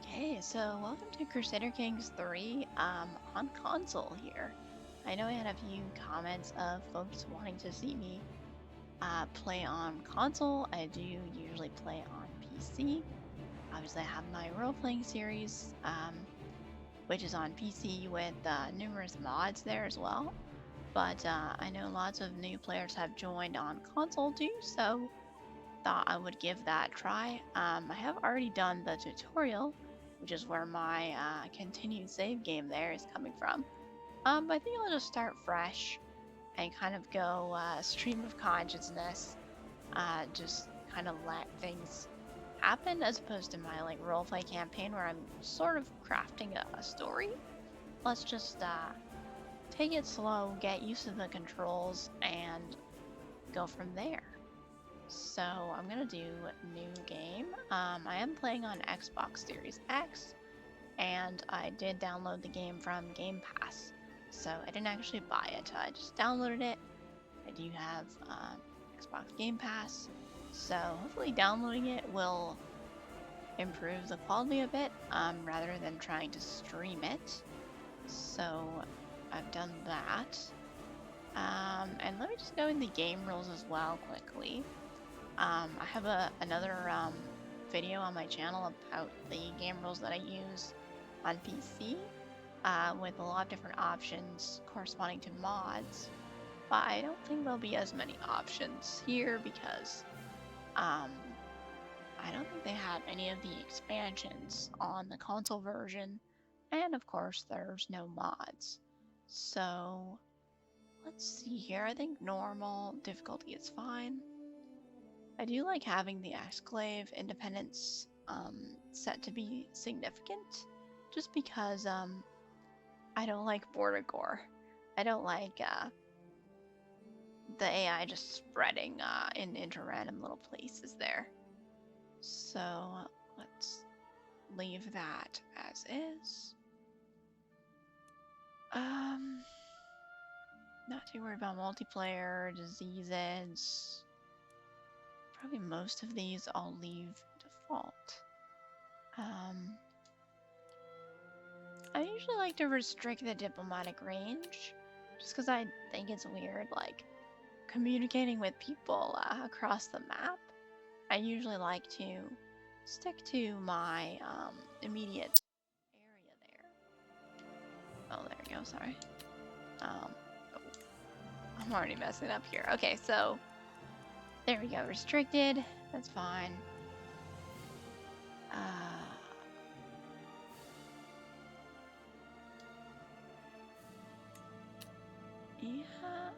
Okay, so welcome to Crusader Kings 3 on console here. I know I had a few comments of folks wanting to see me play on console. I do usually play on PC. Obviously, I have my role-playing series, which is on PC with numerous mods there as well. But I know lots of new players have joined on console too, so thought I would give that a try. I have already done the tutorial, which is where my continued save game there is coming from. But I think I'll just start fresh and kind of go stream of consciousness, just kind of let things happen as opposed to my like roleplay campaign where I'm sort of crafting a story. Let's just take it slow, get used to the controls, and go from there. So I'm gonna do new game. I am playing on Xbox Series X, and I did download the game from Game Pass. So I didn't actually buy it, I just downloaded it. I do have Xbox Game Pass, so hopefully downloading it will improve the quality a bit rather than trying to stream it. So I've done that. And let me just go in the game rules as well quickly. I have another video on my channel about the game rules that I use on PC with a lot of different options corresponding to mods, but I don't think there'll be as many options here because I don't think they had any of the expansions on the console version, and of course there's no mods. So let's see here. I think normal difficulty is fine. I do like having the exclave independence set to be significant, just because I don't like border gore. I don't like the AI just spreading into random little places there. So let's leave that as is. Not too worried about multiplayer, diseases. Probably most of these I'll leave default. I usually like to restrict the diplomatic range, just because I think it's weird, like, communicating with people across the map. I usually like to stick to my immediate area there. Oh, there we go, sorry. Oh, I'm already messing up here. Okay, so there we go, restricted, that's fine. Yeah,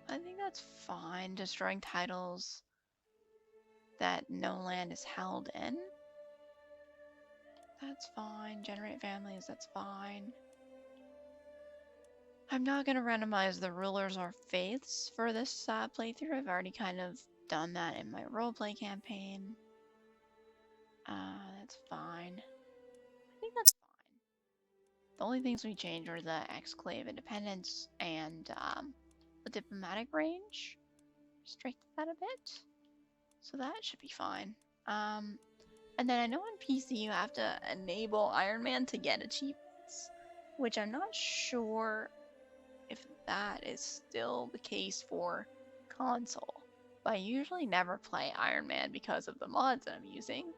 I think that's fine. Destroying titles that no land is held in. That's fine. Generate families, that's fine. I'm not going to randomize the rulers or faiths for this playthrough. I've already kind of done that in my roleplay campaign. That's fine. I think that's fine. The only things we changed were the exclave independence and the diplomatic range. Restricted that a bit. So that should be fine. And then I know on PC you have to enable Iron Man to get achievements, which I'm not sure if that is still the case for console. But I usually never play Iron Man because of the mods that I'm using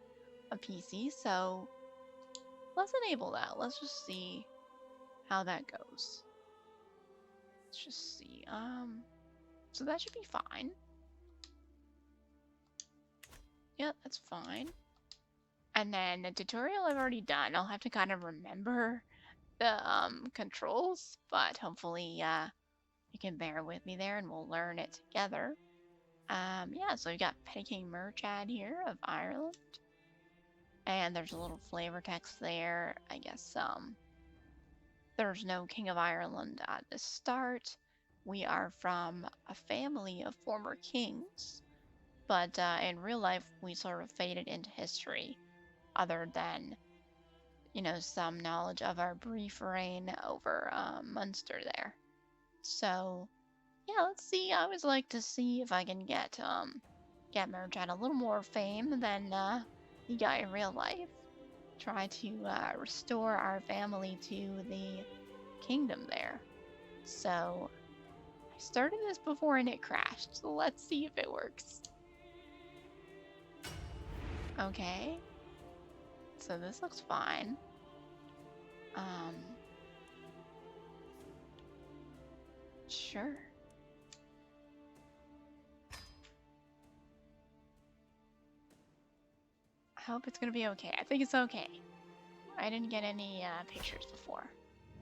on PC, so let's enable that. Let's just see how that goes. Let's just see. So that should be fine. Yeah, that's fine. And then the tutorial I've already done. I'll have to kind of remember the controls, but hopefully you can bear with me there and we'll learn it together. Yeah, so we've got Petty King Murchad here of Ireland. And there's a little flavor text there. I guess there's no King of Ireland at the start. We are from a family of former kings, but in real life we sort of faded into history, other than, you know, some knowledge of our brief reign over Munster there. So yeah, let's see. I always like to see if I can get get Murchad a little more fame than he got in real life. Try to restore our family to the kingdom there. So I started this before and it crashed, so let's see if it works. Okay. So this looks fine. Sure. I hope it's gonna be okay. I think it's okay. I didn't get any pictures before.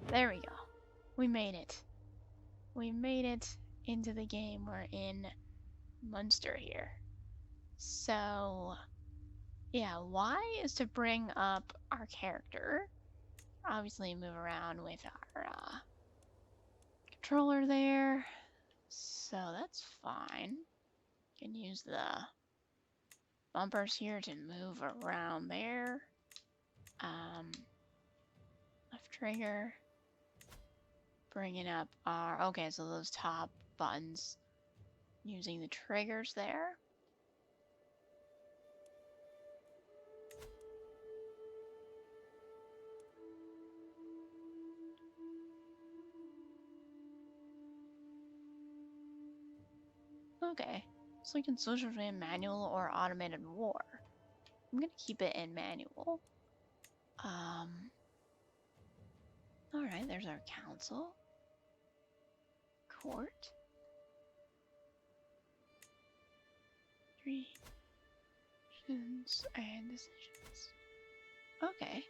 There we go. We made it. We made it into the game. We're in Munster here. So, yeah, Y is to bring up our character. Obviously move around with our controller there. So that's fine. You can use the bumpers here to move around there. Left trigger. Bringing up our, okay, so those top buttons, using the triggers there. Okay, so we can switch between manual or automated war. I'm gonna keep it in manual. Alright, there's our council. Court. Actions and decisions. Okay.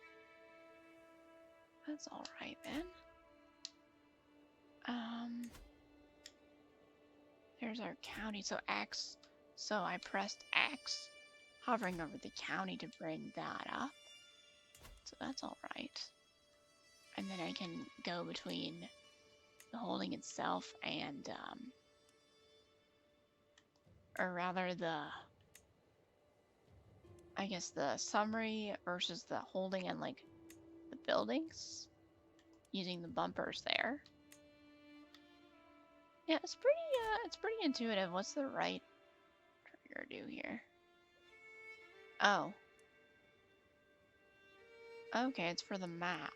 That's alright then. There's our county, so X. So I pressed X, hovering over the county to bring that up. So that's alright. And then I can go between the holding itself and, or rather the, I guess the summary versus the holding and like the buildings, using the bumpers there. Yeah, it's pretty intuitive. What's the right trigger do here? Oh. Okay, it's for the map.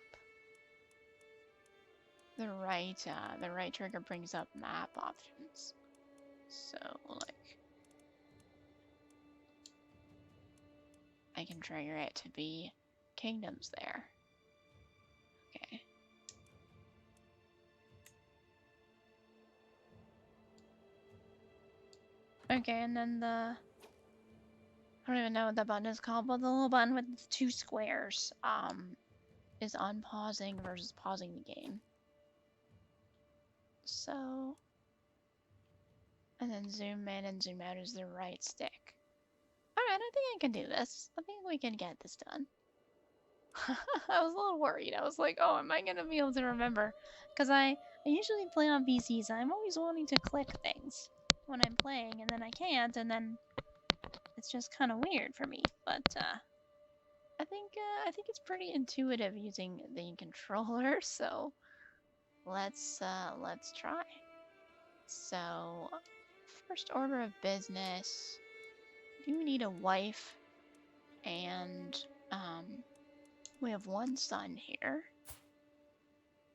The right trigger brings up map options. So, like, I can trigger it to be kingdoms there. Okay. Okay, and then the, I don't even know what that button is called, but the little button with the two squares, is unpausing versus pausing the game. So, and then zoom in and zoom out is the right stick. Alright, I think I can do this. I think we can get this done. I was a little worried. I was like, oh, am I going to be able to remember? Because I usually play on PCs, and I'm always wanting to click things when I'm playing, and then I can't, and then it's just kind of weird for me. But I think it's pretty intuitive using the controller. So let's try. So first order of business, do need a wife, and we have one son here.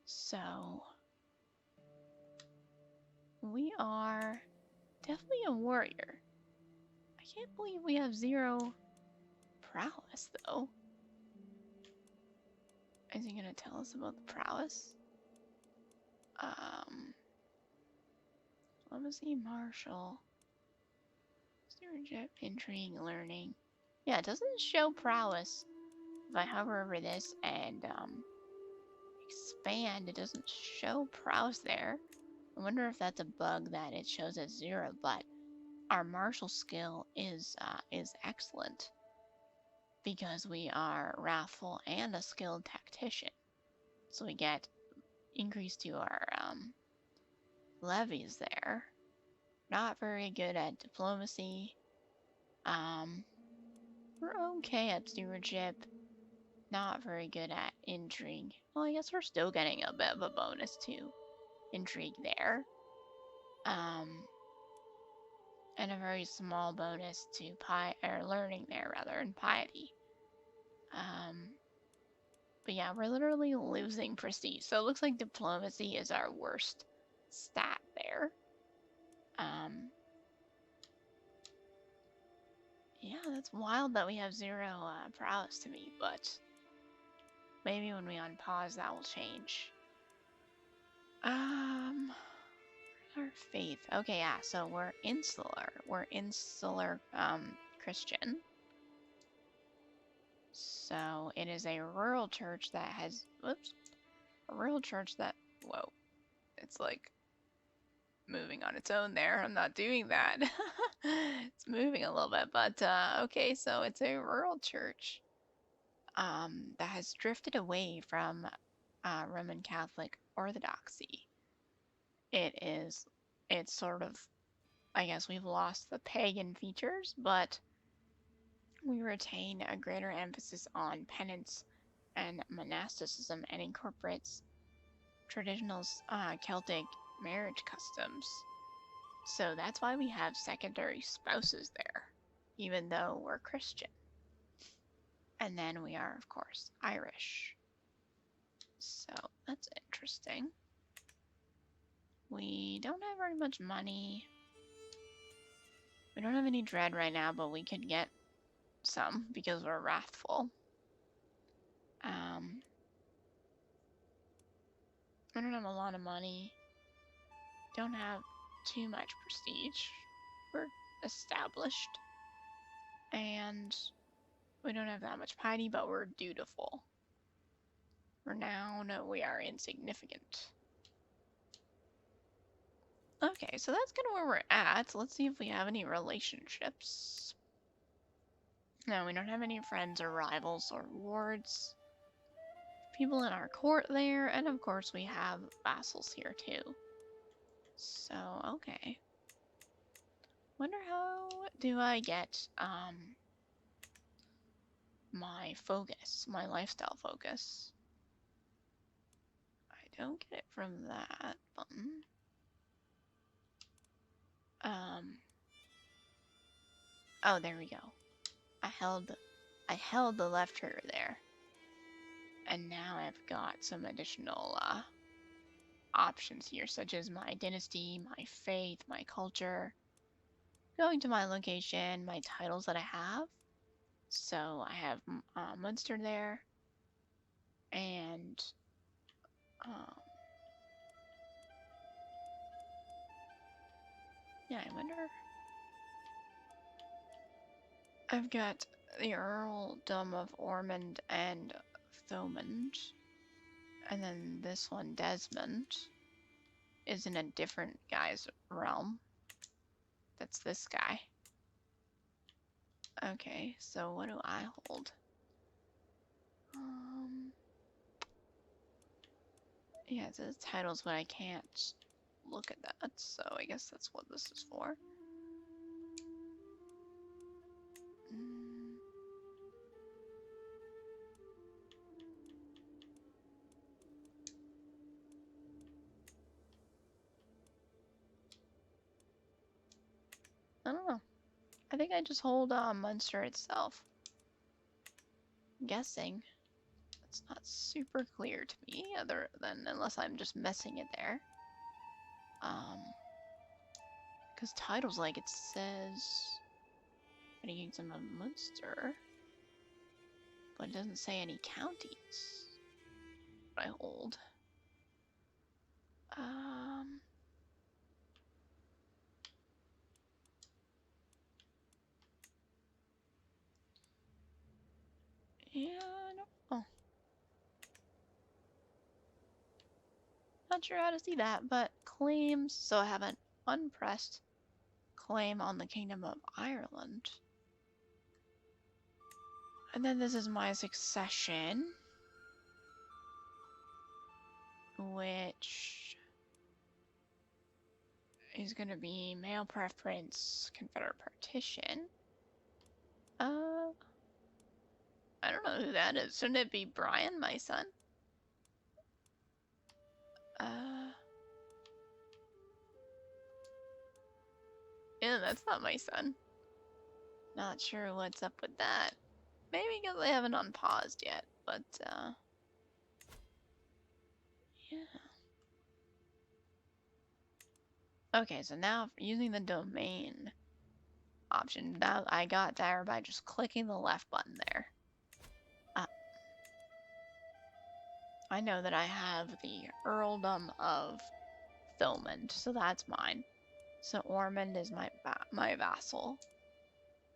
So we are definitely a warrior. I can't believe we have 0 prowess though. Is he gonna tell us about the prowess? Diplomacy, martial, stewardship, intrigue, learning. Yeah, it doesn't show prowess. If I hover over this and expand, it doesn't show prowess there. I wonder if that's a bug that it shows as 0, but our martial skill is excellent because we are wrathful and a skilled tactician. So we get increase to our levies there. Not very good at diplomacy. We're okay at stewardship. Not very good at intrigue. Well, I guess we're still getting a bit of a bonus to intrigue there. and a very small bonus to learning there rather, and piety. But yeah, we're literally losing prestige. So it looks like diplomacy is our worst stat there. Yeah, that's wild that we have 0 prowess to meet, but maybe when we unpause that will change. Our faith. Okay, yeah, so we're insular. We're insular Christian. So it is a rural church that has, whoops, a rural church that, whoa, it's like moving on its own there. I'm not doing that. It's moving a little bit, but okay, so it's a rural church that has drifted away from Roman Catholic Orthodoxy. It's sort of, I guess we've lost the pagan features, but we retain a greater emphasis on penance and monasticism, and incorporates traditional Celtic marriage customs. So that's why we have secondary spouses there, even though we're Christian. And then we are, of course, Irish. So that's interesting. We don't have very much money. We don't have any dread right now, but we could get some because we're wrathful. I don't have a lot of money. Don't have too much prestige. We're established. And we don't have that much piety, but we're dutiful. Renown, we are insignificant. Okay, so that's kind of where we're at. Let's see if we have any relationships. No, we don't have any friends or rivals or wards. People in our court there, and of course we have vassals here too. So, okay. Wonder how do I get, my focus, my lifestyle focus. I don't get it from that button. Oh, there we go. I held the left trigger there. And now I've got some additional options here, such as my dynasty, my faith, my culture, going to my location, my titles that I have. So I have Munster there, and yeah, I wonder. I've got the Earldom of Ormond and Thomond, and then this one, Desmond, is in a different guy's realm. That's this guy. Okay, so what do I hold? Yeah, it says titles, but I can't look at that, so I guess that's what this is for. I don't know. I think I just hold Munster itself. I'm guessing. It's not super clear to me, other than unless I'm just messing it there. Because titles, like it says Any Kingdom of Munster, but it doesn't say any counties I hold. Yeah, I don't know. Not sure how to see that, but claims. So I have an unpressed claim on the Kingdom of Ireland. And then this is my succession, which is going to be male preference, Confederate partition. I don't know who that is. Shouldn't it be Brian, my son? Yeah, that's not my son. Not sure what's up with that. Maybe because I haven't unpaused yet, but, yeah. Okay, so now using the domain option, now I got there by just clicking the left button there. I know that I have the Earldom of Thomond, so that's mine. So Ormond is my vassal.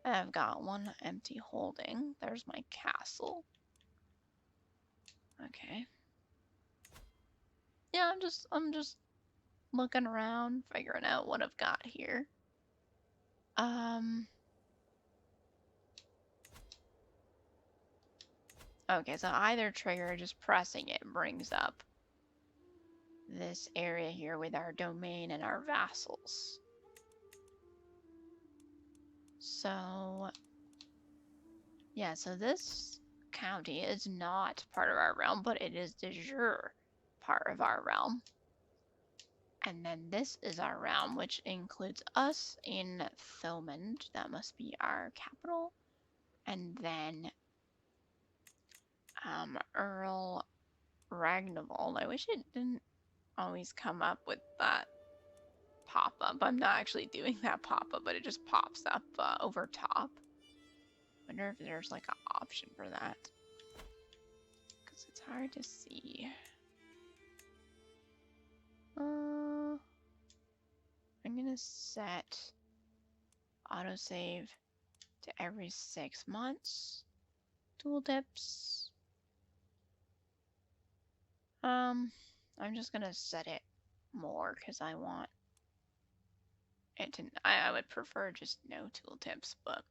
I've got one empty holding. There's my castle. Okay. Yeah, I'm just looking around, figuring out what I've got here. Okay, so either trigger, just pressing it brings up this area here with our domain and our vassals. So, yeah, so this county is not part of our realm, but it is de jure part of our realm. And then this is our realm, which includes us in Thomond. That must be our capital. And then Earl Ragnavold. I wish it didn't always come up with that pop-up. I'm not actually doing that pop-up, but it just pops up over top. Wonder if there's like an option for that. Because it's hard to see. I'm gonna set autosave to every 6 months. Tooltips. I'm just gonna set it more because I want it to. I would prefer just no tooltips, but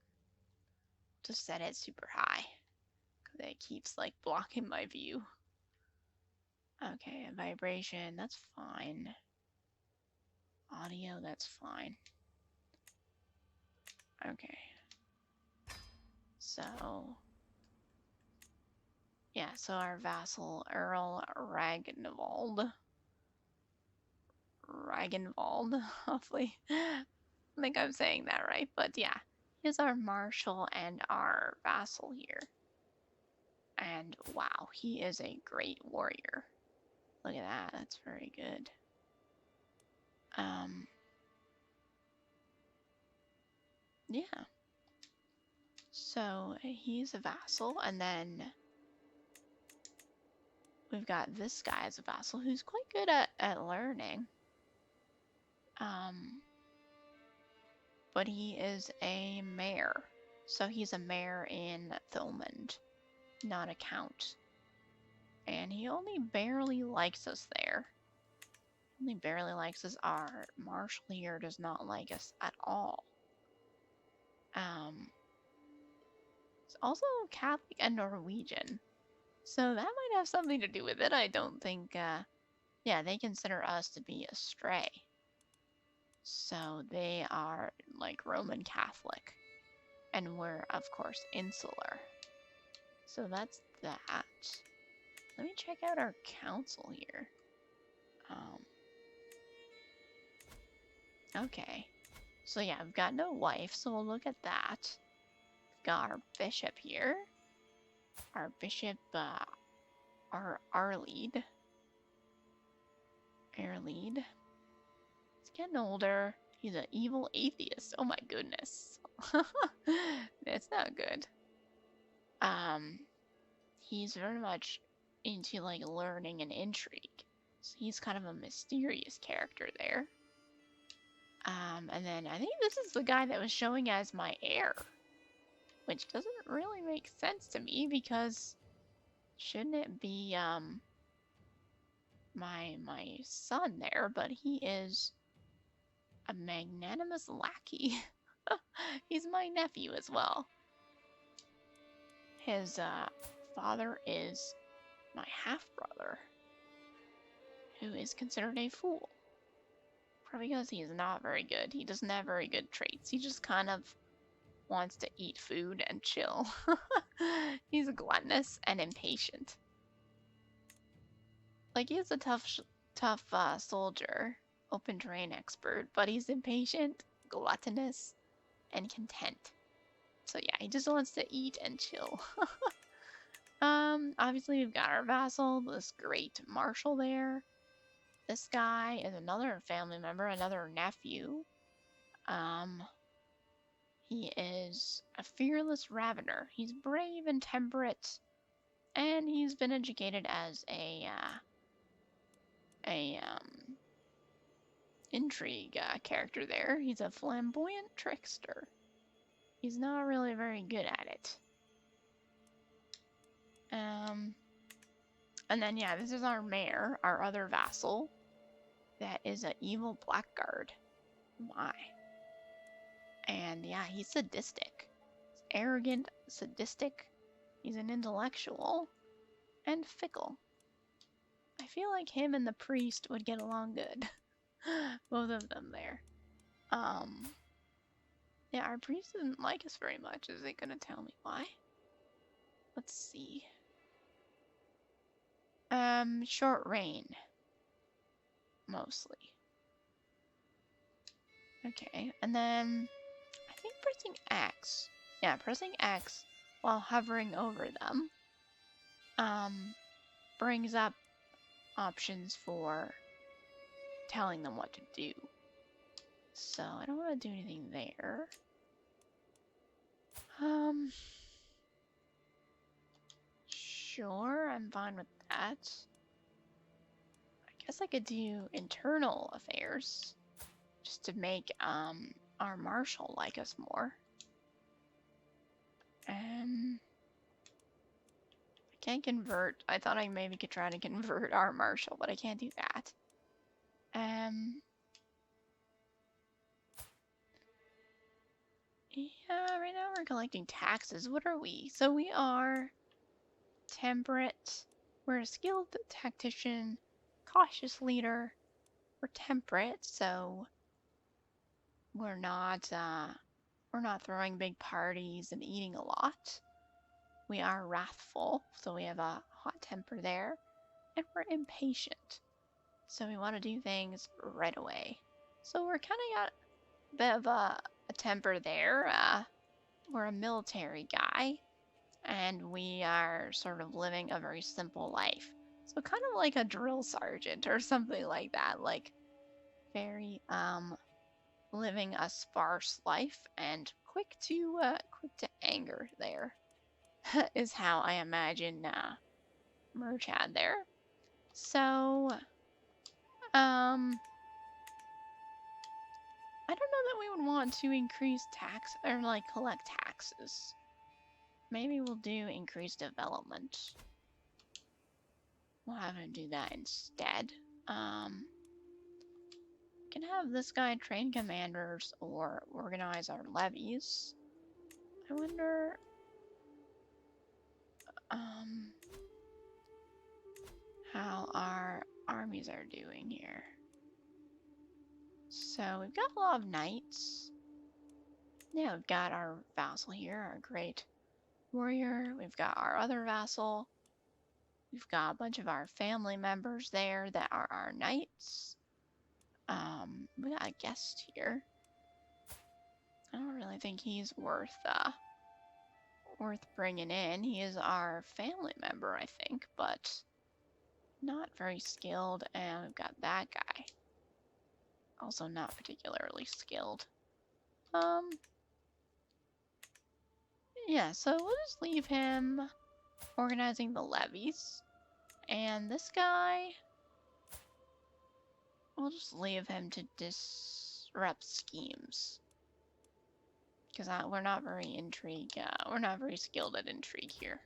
just set it super high because it keeps like blocking my view. Okay, vibration, that's fine. Audio, that's fine. Okay. So, yeah, so our vassal, Earl Ragnavold, hopefully. I think I'm saying that right, but yeah. He's our marshal and our vassal here. And wow, he is a great warrior. Look at that, that's very good. Yeah. So he's a vassal, and then we've got this guy as a vassal who's quite good at learning. But he is a mayor. So he's a mayor in Thomond, not a count. And he only barely likes us there. Only barely likes us. Our marshal here does not like us at all. It's also Catholic and Norwegian. So that might have something to do with it. I don't think, yeah, they consider us to be astray. So they are like Roman Catholic. And we're, of course, insular. So that's that. Let me check out our council here. Okay. So yeah, I've got no wife, so we'll look at that. We've got our bishop here. Our bishop, our lead. Our lead. He's getting older. He's an evil atheist. Oh my goodness. That's not good. He's very much into like learning and intrigue. So he's kind of a mysterious character there. And then I think this is the guy that was showing as my heir. Which doesn't really make sense to me because shouldn't it be my son there, but he is a magnanimous lackey. He's my nephew as well. His father is my half-brother, who is considered a fool. Probably because he is not very good. He doesn't have very good traits. He just kind of wants to eat food and chill. He's gluttonous and impatient. Like, he's a tough soldier, open terrain expert, but he's impatient, gluttonous and content. So yeah, he just wants to eat and chill. Obviously we've got our vassal, this great marshal there. This guy is another family member, another nephew. He is a fearless ravener. He's brave and temperate, and he's been educated as a intrigue character there. He's a flamboyant trickster. He's not really very good at it. And then yeah, this is our mayor, our other vassal. That is an evil blackguard. My. And yeah, he's sadistic. He's arrogant, sadistic. He's an intellectual. And fickle. I feel like him and the priest would get along good. Both of them there. Yeah, our priest didn't like us very much. Is it gonna tell me why? Let's see. Short reign. Mostly. Okay, and then I think pressing X. Yeah, pressing X while hovering over them brings up options for telling them what to do. So I don't want to do anything there. Sure, I'm fine with that. I guess I could do internal affairs just to make our marshal like us more. I can't convert. I thought I maybe could try to convert our marshal, but I can't do that. Yeah, right now we're collecting taxes. What are we? So we are temperate. We're a skilled tactician, cautious leader. We're temperate, so we're not throwing big parties and eating a lot. We are wrathful, so we have a hot temper there. And we're impatient, so we want to do things right away. So we're kind of got a bit of a temper there. We're a military guy, and we are sort of living a very simple life. So kind of like a drill sergeant or something like that, like very living a sparse life and quick to anger there is how I imagine Murchad there. So I don't know that we would want to increase tax or like collect taxes. Maybe we'll do increased development. We'll have him do that instead. We can have this guy train commanders or organize our levies. I wonder how our armies are doing here. So we've got a lot of knights. Yeah, we've got our vassal here, our great warrior. We've got our other vassal. We've got a bunch of our family members there that are our knights. We got a guest here. I don't really think he's worth bringing in. He is our family member, I think, but not very skilled. And we've got that guy. Also not particularly skilled. Yeah, so we'll just leave him organizing the levies. And this guy, we'll just leave him to disrupt schemes. Because we're not very we're not very skilled at intrigue here.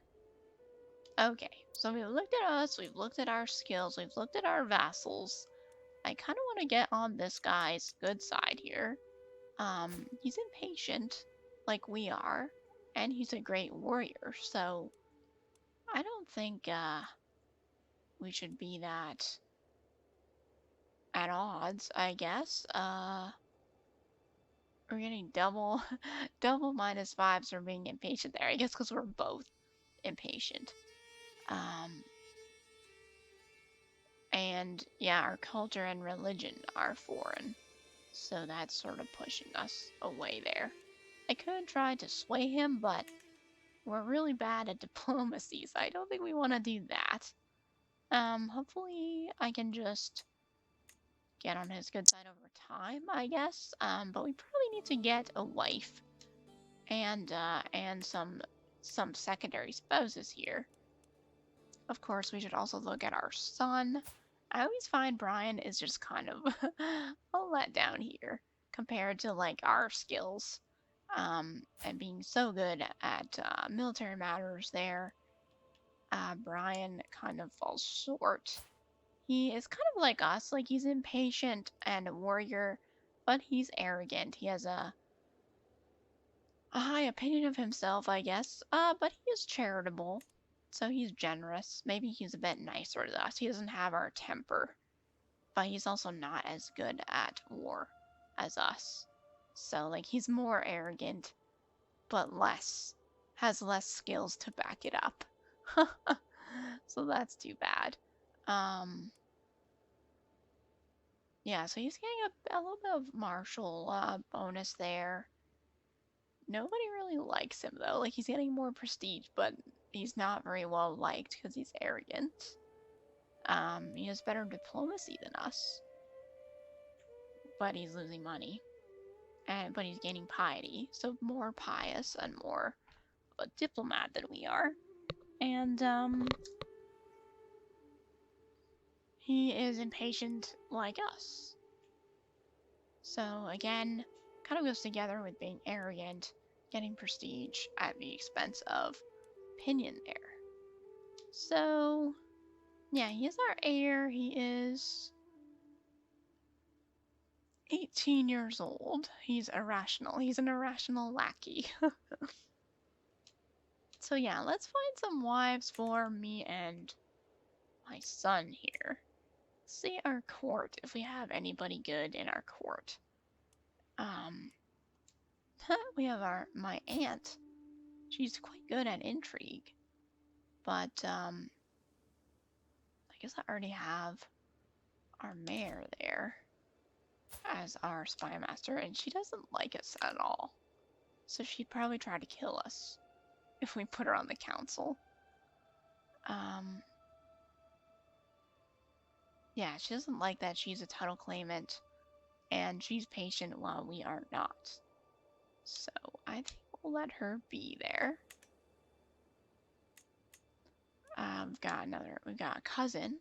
Okay, so we've looked at us, we've looked at our skills, we've looked at our vassals. I kind of want to get on this guy's good side here. He's impatient, like we are, and he's a great warrior, so I don't think we should be that at odds, I guess. We're getting double -5s for being impatient there, I guess, because we're both impatient. And yeah, our culture and religion are foreign. So that's sort of pushing us away there. I could try to sway him, but we're really bad at diplomacy, so I don't think we want to do that. Hopefully I can just get on his good side over time, I guess. But we probably need to get a wife and some secondary spouses here. Of course, we should also look at our son. I always find Brian is just kind of a letdown here compared to like our skills, and being so good at military matters there. Brian kind of falls short. He is kind of like us, like he's impatient and a warrior, but he's arrogant. He has a high opinion of himself, I guess. But he is charitable, so he's generous. Maybe he's a bit nicer to us. He doesn't have our temper, but he's also not as good at war as us. So, like, he's more arrogant, but has less skills to back it up. So that's too bad. Yeah, so he's getting a little bit of martial bonus there. Nobody really likes him though. Like, he's getting more prestige, but he's not very well liked because he's arrogant. He has better diplomacy than us, but he's losing money. But he's gaining piety, so more pious and more of a diplomat than we are. And he is impatient like us. So again, kind of goes together with being arrogant, getting prestige at the expense of opinion there. So yeah, he is our heir. He is 18 years old. He's irrational. He's an irrational lackey. So yeah, let's find some wives for me and my son here. Let's see our court, if we have anybody good in our court. We have my aunt. She's quite good at intrigue. But, I guess I already have our mayor there as our spy master, and she doesn't like us at all. So she'd probably try to kill us if we put her on the council. Yeah, she doesn't like that she's a title claimant, and she's patient while we are not. So I think we'll let her be there. We've got a cousin.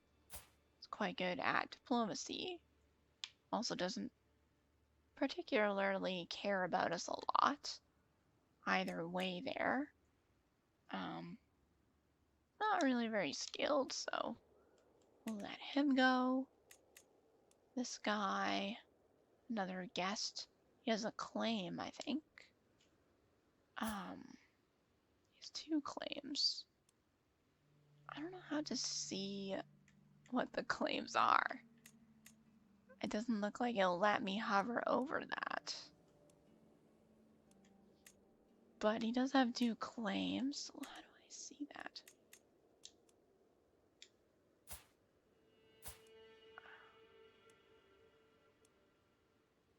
It's quite good at diplomacy. Also doesn't particularly care about us a lot. Either way there. Not really very skilled, so we'll let him go. This guy, another guest. He has a claim, I think. He has 2 claims. I don't know how to see what the claims are. It doesn't look like it'll let me hover over that. But he does have 2 claims. How do I see that?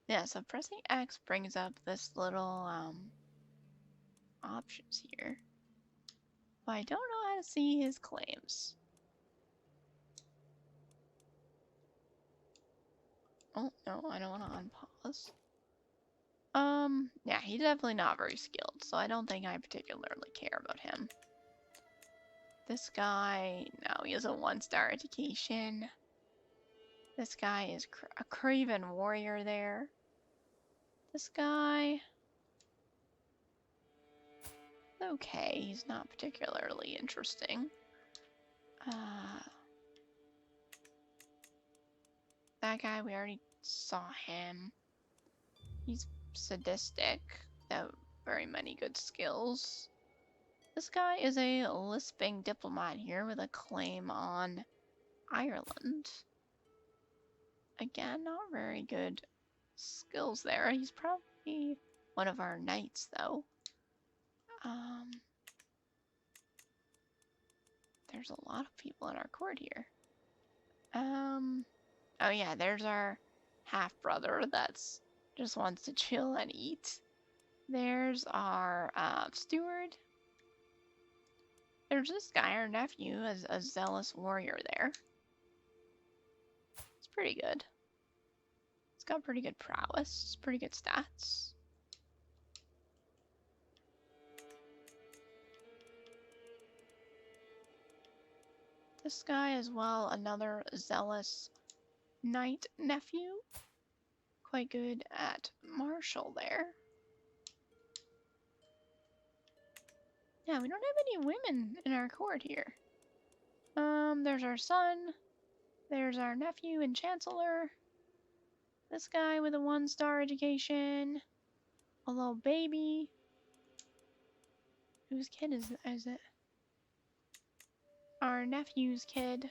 Yeah, so pressing X brings up this little options here. But I don't know how to see his claims. Oh, no, I don't want to unpause. Yeah, he's definitely not very skilled, so I don't think I particularly care about him. This guy, no, he has a 1-star education. This guy is a craven warrior there. This guy, okay, he's not particularly interesting. That guy, we already saw him. He's sadistic, without very many good skills. This guy is a lisping diplomat here with a claim on Ireland. Again, not very good skills there. He's probably one of our knights, though. There's a lot of people in our court here. Oh yeah, there's our half-brother that's just wants to chill and eat. There's our steward. There's this guy, our nephew, as a zealous warrior there. It's pretty good. It's got pretty good prowess, pretty good stats. This guy as well, another zealous knight nephew. Quite good at martial there. Yeah, we don't have any women in our court here. There's our son. There's our nephew and chancellor. This guy with a 1-star education. A little baby. Whose kid is it? Our nephew's kid.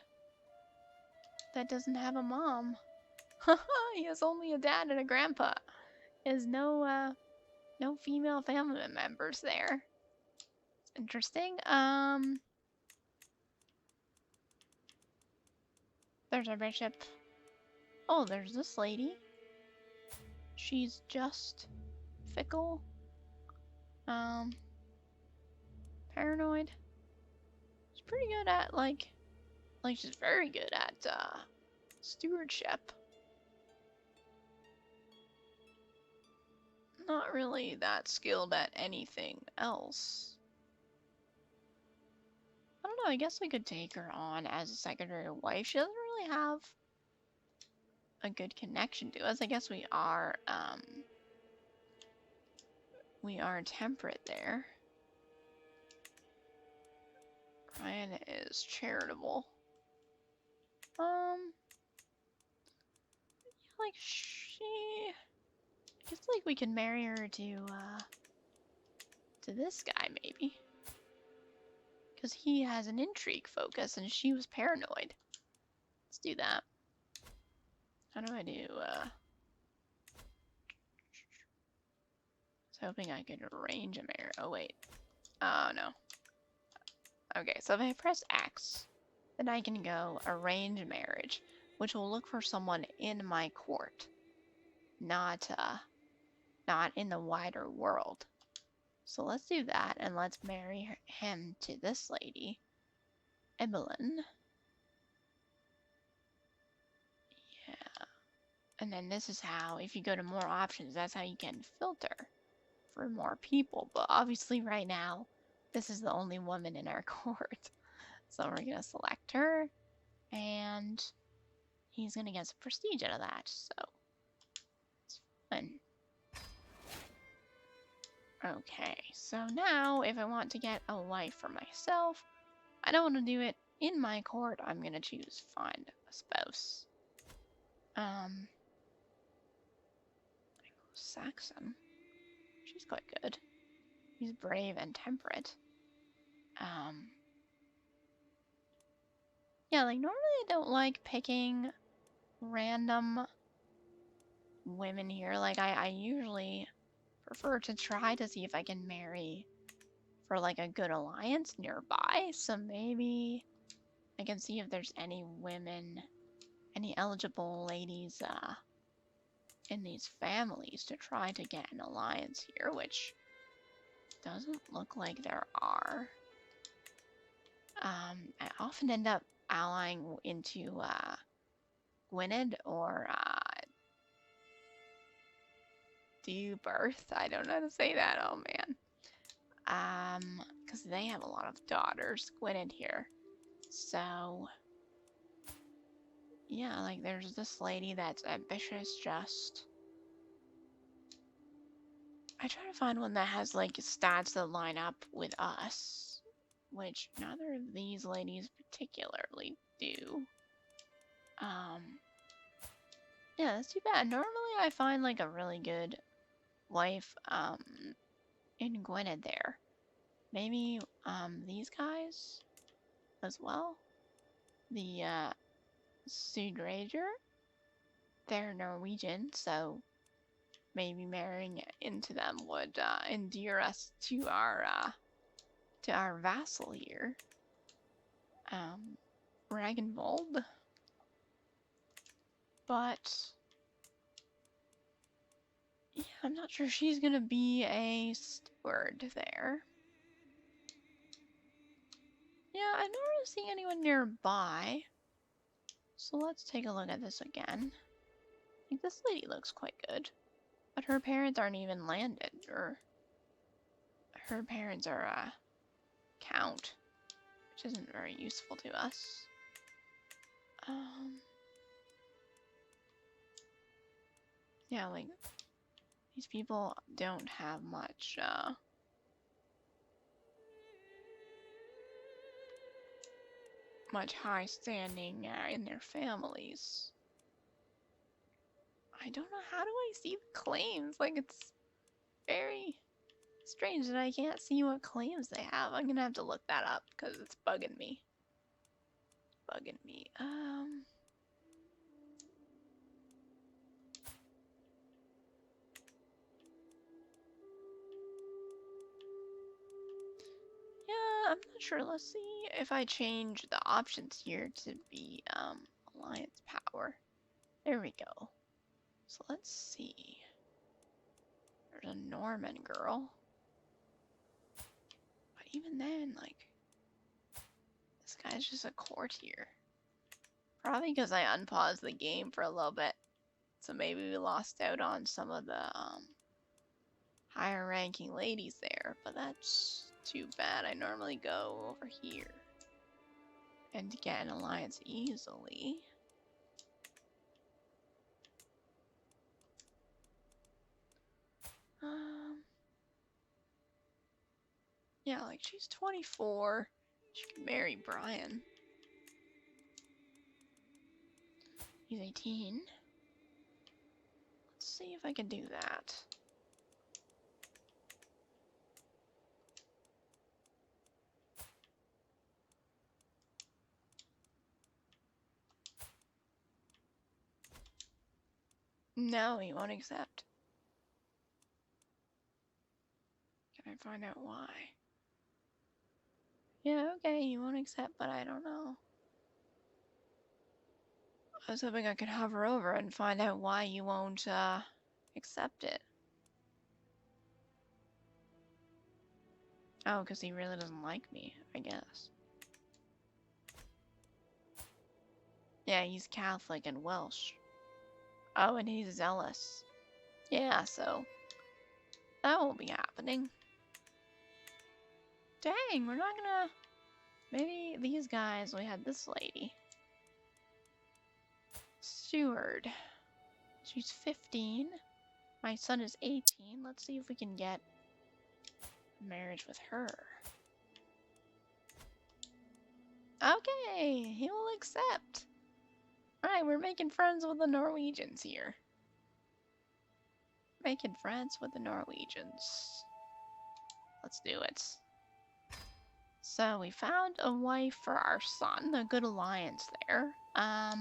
That doesn't have a mom. He has only a dad and a grandpa. He has no female family members there. It's interesting. There's our bishop. Oh, there's this lady. She's just fickle. Paranoid. She's pretty good at, like she's very good at, stewardship. Not really that skilled at anything else. I don't know, I guess we could take her on as a secondary wife. She doesn't really have a good connection to us. I guess we are temperate there. Brian is charitable. Like I guess like we could marry her to this guy maybe. Because he has an intrigue focus and she was paranoid. Let's do that. How do I do, I was hoping I could arrange a marriage. Oh, wait. Oh, no. Okay, so if I press X, then I can go arrange a marriage, which will look for someone in my court, not in the wider world. So let's do that, and let's marry him to this lady, Evelyn. Yeah. And then this is how, if you go to more options, that's how you can filter for more people. But obviously right now, this is the only woman in our court. So we're going to select her, and he's going to get some prestige out of that. So it's fun. Okay, so now if I want to get a wife for myself, I don't want to do it in my court. I'm going to choose find a spouse. Saxon. She's quite good. He's brave and temperate. Yeah, like normally I don't like picking random women here. Like I usually prefer to try to see if I can marry for like a good alliance nearby. So maybe I can see if there's any women, any eligible ladies in these families to try to get an alliance here, which doesn't look like there are. I often end up allying into Gwynedd or Birth. I don't know how to say that. Oh man. Because they have a lot of daughters, Gwynedd here. So yeah, like there's this lady that's ambitious. I try to find one that has like stats that line up with us, which neither of these ladies particularly do. Yeah, that's too bad. Normally I find like a really good wife in Gwynedd there. Maybe these guys as well. The Sudrager. They're Norwegian, so maybe marrying into them would endear us to our vassal here. Ragnvold. But Yeah, I'm not sure she's gonna be a steward there. Yeah, I don't really see anyone nearby. So let's take a look at this again. I think this lady looks quite good. But her parents aren't even landed, or her parents are count, which isn't very useful to us. Yeah, like, these people don't have much, much high standing in their families. I don't know, how do I see the claims? Like, it's very strange that I can't see what claims they have. I'm gonna have to look that up, because it's bugging me. Yeah, I'm not sure. Let's see if I change the options here to be, alliance power. There we go. So let's see. There's a Norman girl. But even then, like, this guy's just a courtier. Probably because I unpaused the game for a little bit. So maybe we lost out on some of the, higher ranking ladies there. But that's too bad. I normally go over here and get an alliance easily. Yeah, like, she's 24. She could marry Brian. He's 18. Let's see if I can do that. No, he won't accept. Can I find out why? Yeah, okay, he won't accept, but I don't know. I was hoping I could hover over and find out why you won't, accept it. Oh, because he really doesn't like me, I guess. Yeah, he's Catholic and Welsh. Oh, and he's zealous. Yeah, so that won't be happening. Dang, we're not gonna... Maybe these guys, we had this lady. Steward. She's 15. My son is 18. Let's see if we can get marriage with her. Okay, he will accept. Alright, we're making friends with the Norwegians here. Making friends with the Norwegians. Let's do it. So we found a wife for our son, a good alliance there. I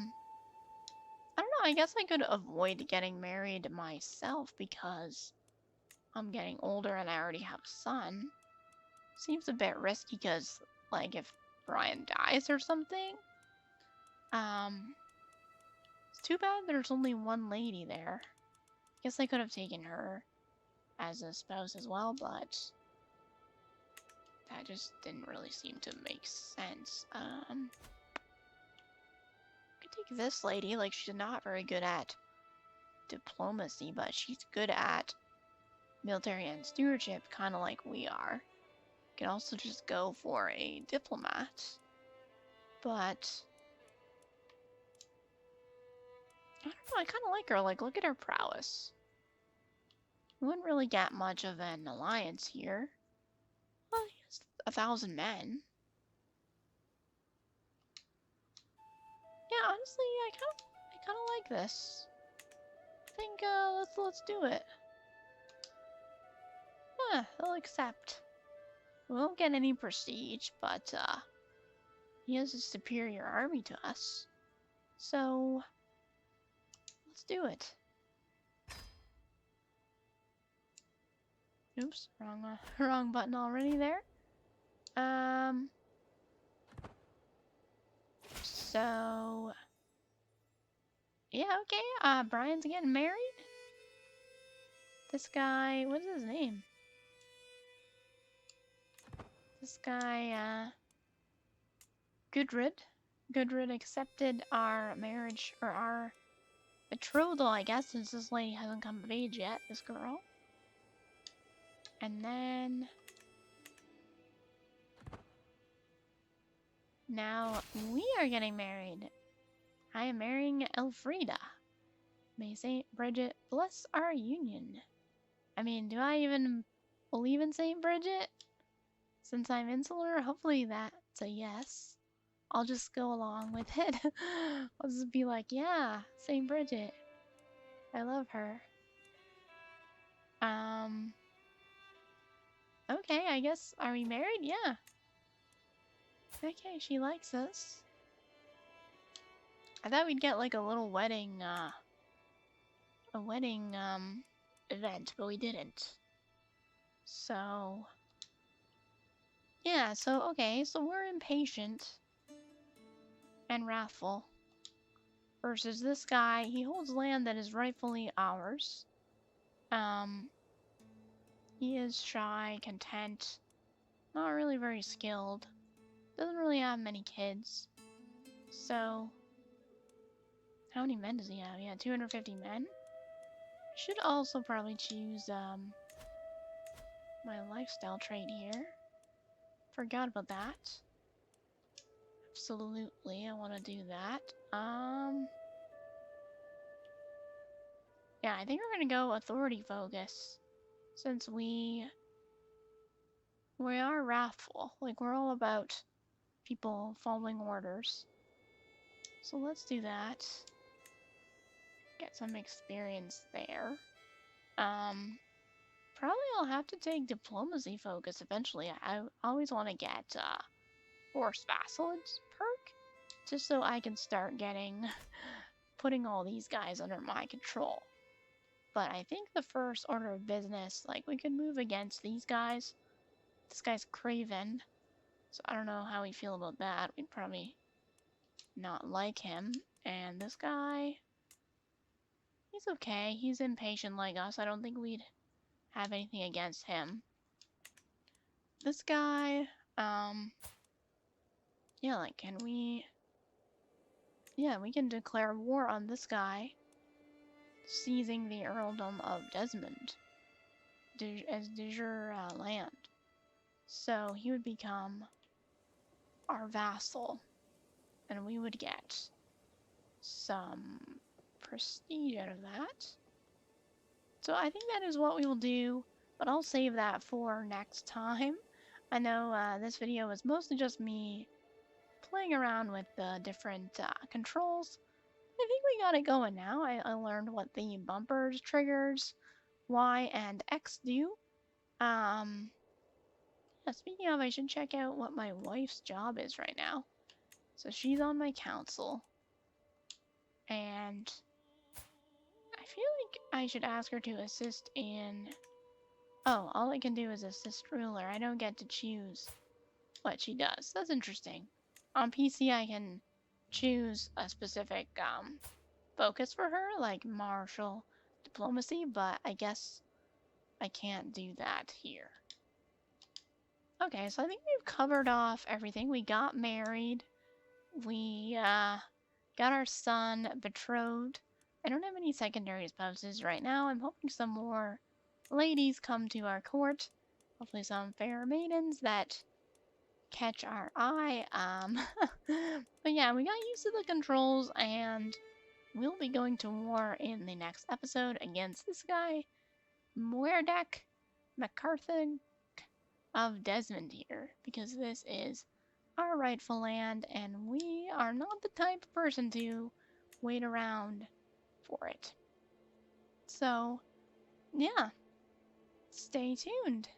don't know, I guess I could avoid getting married myself because I'm getting older and I already have a son. Seems a bit risky because, like, if Brian dies or something, it's too bad there's only one lady there. I guess I could have taken her as a spouse as well, but that just didn't really seem to make sense. I could take this lady, like, she's not very good at diplomacy, but she's good at military and stewardship, kind of like we are. You can also just go for a diplomat, but I don't know, I kind of like her. Like, look at her prowess. We wouldn't really get much of an alliance here. Well, he has 1,000 men. Yeah, honestly, I kind of like this. I think let's do it. Yeah, they'll accept. We won't get any prestige, but he has a superior army to us. So let's do it. Oops, wrong button already there. So yeah, okay. Brian's getting married. This guy, what is his name? This guy, Gudrid. Gudrid accepted our marriage, or our betrothal, I guess, since this lady hasn't come of age yet, this girl. And then... now we are getting married. I am marrying Elfrida. May Saint Bridget bless our union. I mean, do I even believe in Saint Bridget? Since I'm insular, hopefully that's a yes. I'll just go along with it. I'll just be like, yeah, Saint Bridget. I love her. Okay, I guess, are we married? Yeah. Okay, she likes us. I thought we'd get like a little wedding, event, but we didn't. So, yeah, so, okay, so we're impatient and wrathful versus this guy. He holds land that is rightfully ours. He is shy, content, not really very skilled, doesn't really have many kids. So, how many men does he have? Yeah, 250 men. Should also probably choose, my lifestyle trait here. Forgot about that. Absolutely, I want to do that. Yeah, I think we're gonna go authority focus. Since we are wrathful. Like, we're all about people following orders. So let's do that. Get some experience there. Probably I'll have to take diplomacy focus eventually. I always want to get forced vassalage perk, just so I can start getting putting all these guys under my control. But I think the first order of business, like, we could move against these guys. This guy's Craven, so I don't know how we feel about that. We'd probably not like him. And this guy, he's okay. He's impatient like us. I don't think we'd have anything against him. This guy, yeah, like, can we... yeah, we can declare war on this guy, seizing the earldom of Desmond as de jure land. So he would become our vassal, and we would get some prestige out of that. So I think that is what we will do, but I'll save that for next time. I know this video was mostly just me playing around with the different controls. I think we got it going now. I learned what the bumpers, triggers, Y, and X do. Yeah, speaking of, I should check out what my wife's job is right now. So she's on my council. And I feel like I should ask her to assist in... oh, all I can do is assist ruler. I don't get to choose what she does. That's interesting. On PC, I can choose a specific focus for her, like martial diplomacy, but I guess I can't do that here. Okay, so I think we've covered off everything. We got married. We got our son betrothed. I don't have any secondary spouses right now. I'm hoping some more ladies come to our court. Hopefully some fair maidens that catch our eye. But yeah, we got used to the controls, and we'll be going to war in the next episode against this guy, Muerdek MacArthur of Desmond here, because this is our rightful land, and we are not the type of person to wait around for it. So, yeah, stay tuned.